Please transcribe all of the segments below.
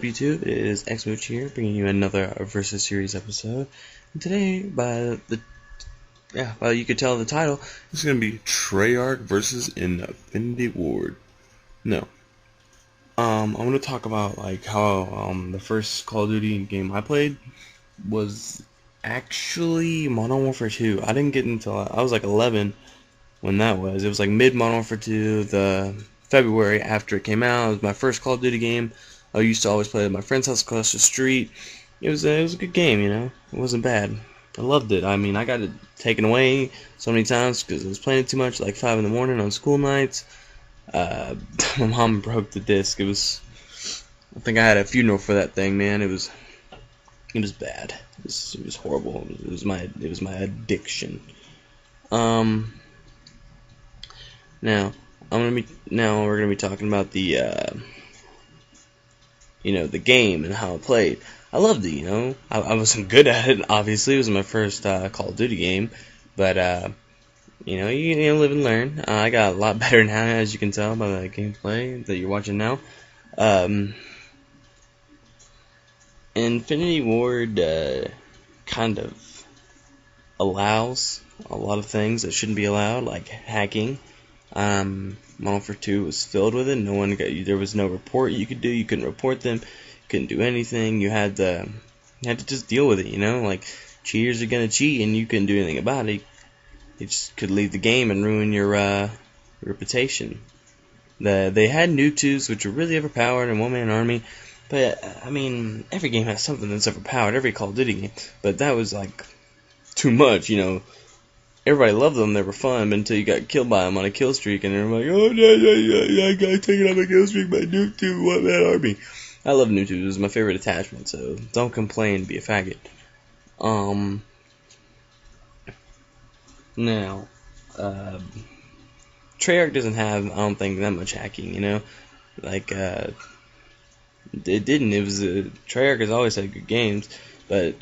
YouTube? It is Xmooch here, bringing you another VS.SERIES episode. And today, well, you could tell the title, it's going to be Treyarch versus InfinityWard. No. I'm going to talk about how the first Call of Duty game I played was actually Modern Warfare 2. I didn't get until I was like 11 when that was. It was like mid Modern Warfare 2, the February after it came out. It was my first Call of Duty game. I used to always play at my friend's house across the street. It was a good game, you know. It wasn't bad. I loved it. I mean, I got it taken away so many times because I was playing it too much, like 5 in the morning on school nights. My mom broke the disc. I think I had a funeral for that thing, man. It was bad. It was horrible. It was my addiction. Now we're gonna be talking about the the game and how it played. I loved it, you know. I wasn't good at it, obviously. It was my first Call of Duty game, but you live and learn. I got a lot better now, as you can tell by the gameplay that you're watching now. InfinityWard kind of allows a lot of things that shouldn't be allowed, like hacking. Modern Warfare 2 was filled with it. There was no report you could do. You couldn't report them. You couldn't do anything. You had to just deal with it. You know, like cheaters are gonna cheat, and you couldn't do anything about it. It just could leave the game and ruin your reputation. They had nuke tubes, which were really overpowered, and one-man army. But I mean, every game has something that's overpowered. Every Call of Duty game. But that was like too much, you know. Everybody loved them, they were fun, but until you got killed by them on a kill streak, and everybody like, oh, yeah, I got taken on a kill streak by nuke tube, what man army. I love nuke tubes, it was my favorite attachment, so don't complain, be a faggot. Now, Treyarch doesn't have, I don't think, that much hacking, you know, like, it didn't, Treyarch has always had good games, but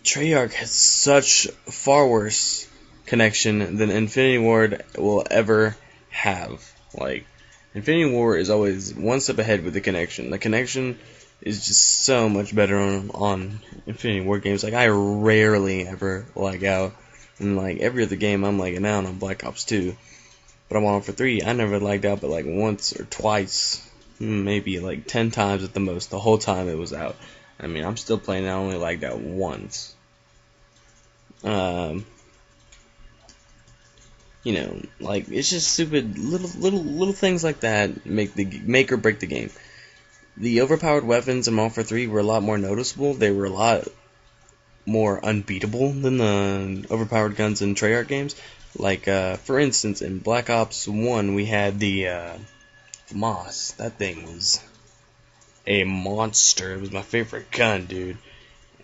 Treyarch has such far worse connection than InfinityWard will ever have. Like, InfinityWard is always one step ahead with the connection. The connection is just so much better on InfinityWard games. Like, I rarely ever lag out. And like every other game I'm lagging out on Black Ops 2. But on Modern Warfare 3, I never lagged out but like once or twice. Maybe like 10 times at the most. The whole time it was out. I mean, I'm still playing it. I only lagged out once. You know, like, it's just stupid little things like that make or break the game. The overpowered weapons in Modern Warfare 3 were a lot more noticeable. They were a lot more unbeatable than the overpowered guns in Treyarch games. Like, for instance, in Black Ops 1, we had the FAMAS. That thing was a monster. It was my favorite gun, dude.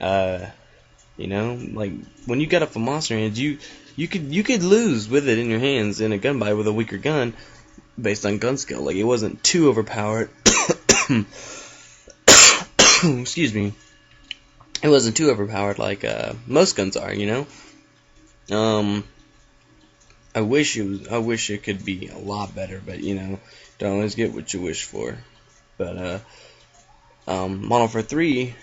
You know, like, when you got a FAMAS in your hands, you could lose with it in your hands in a gunfight with a weaker gun based on gun skill. Like, it wasn't too overpowered. Excuse me. It wasn't too overpowered like most guns are, you know. I wish it could be a lot better, but you know, don't always get what you wish for. But Modern Warfare 3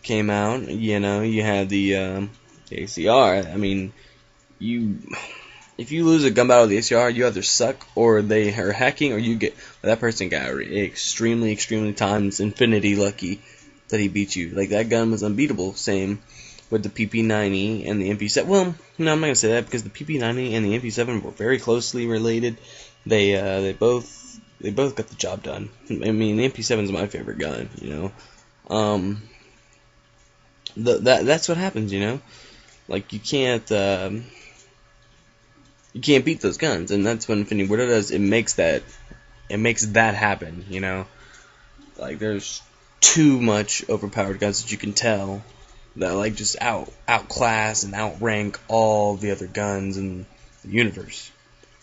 came out, you know, you had the ACR. I mean, if you lose a gun battle with the ACR, you either suck or they are hacking, or that person got extremely times infinity lucky that he beat you. Like, that gun was unbeatable. Same with the PP90 and the MP7. Well, no, I'm not gonna say that because the PP90 and the MP7 were very closely related. They both got the job done. I mean, the MP7 is my favorite gun, you know. That's what happens, you know. Like, you can't beat those guns, and that's what InfinityWard does. It makes that happen, you know. Like, there's too much overpowered guns that you can tell that like just outclass and outrank all the other guns in the universe.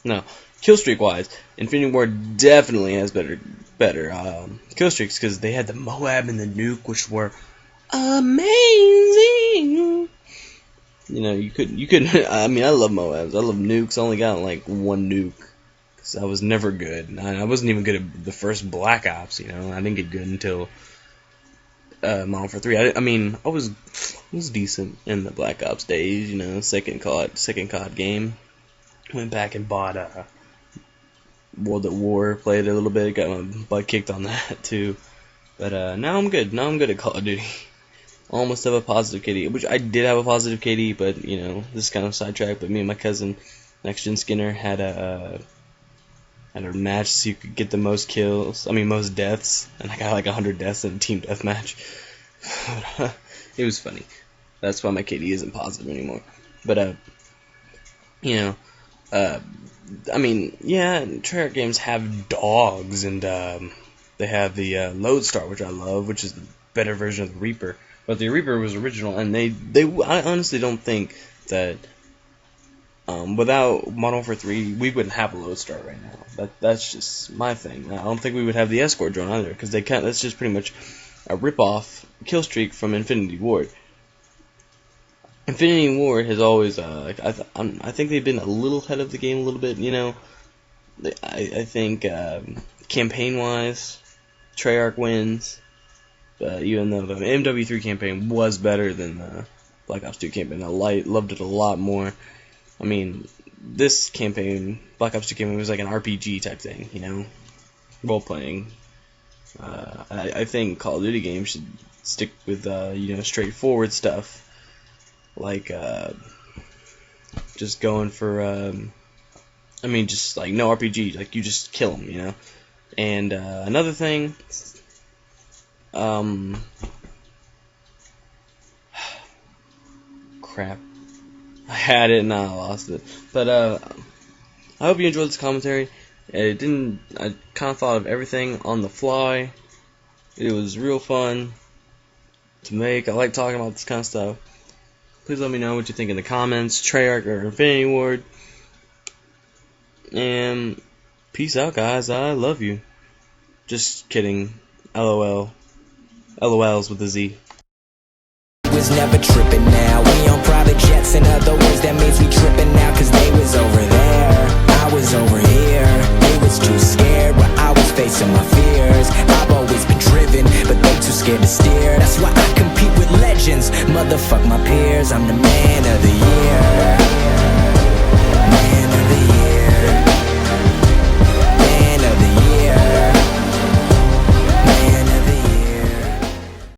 Now, killstreak wise, InfinityWard definitely has better killstreaks because they had the Moab and the nuke, which were amazing. You know, you could. I mean, I love Moabs. I love nukes. I only got like one nuke because I was never good. I wasn't even good at the first Black Ops. You know, I didn't get good until Modern Warfare 3. I mean, I was decent in the Black Ops days, you know, second COD game. Went back and bought World at War, played a little bit, got my butt kicked on that too. But now I'm good. Now I'm good at Call of Duty. Almost have a positive KD, which I did have a positive KD, but you know, this is kind of sidetracked. But me and my cousin, Next Gen Skinner, had a match so you could get the most kills. I mean, most deaths, and I got like 100 deaths in a team deathmatch. It was funny. That's why my KD isn't positive anymore. But you know, I mean, yeah, Treyarch games have dogs, and they have the Lodestar, which I love, which is the better version of the Reaper. But the Reaper was original, and I honestly don't think that without Modern Warfare 3, we wouldn't have a Lodestar right now. That's just my thing. I don't think we would have the Escort drone either, because that's just pretty much a rip-off kill streak from InfinityWard. InfinityWard has always, I think they've been a little ahead of the game a little bit, you know. I think campaign-wise, Treyarch wins. But even though the MW3 campaign was better than the Black Ops 2 campaign, I loved it a lot more. I mean, this campaign, Black Ops 2 campaign, was like an RPG type thing, you know, role-playing. I think Call of Duty games should stick with, you know, straightforward stuff, like just going for, I mean, just like no RPG, like you just kill them, you know. And another thing. Crap. I had it and I lost it. But I hope you enjoyed this commentary. I kind of thought of everything on the fly. It was real fun to make. I like talking about this kind of stuff. Please let me know what you think in the comments. Treyarch or InfinityWard. And peace out, guys. I love you. Just kidding. LOL. LOLs with a Z. Was never tripping now. We on private jets and other words that means we tripping now. Cause they was over there, I was over here. They was too scared while I was facing my fears. I've always been driven, but they too scared to steer. That's why I compete with legends. Motherfuck my peers, I'm the man of the year.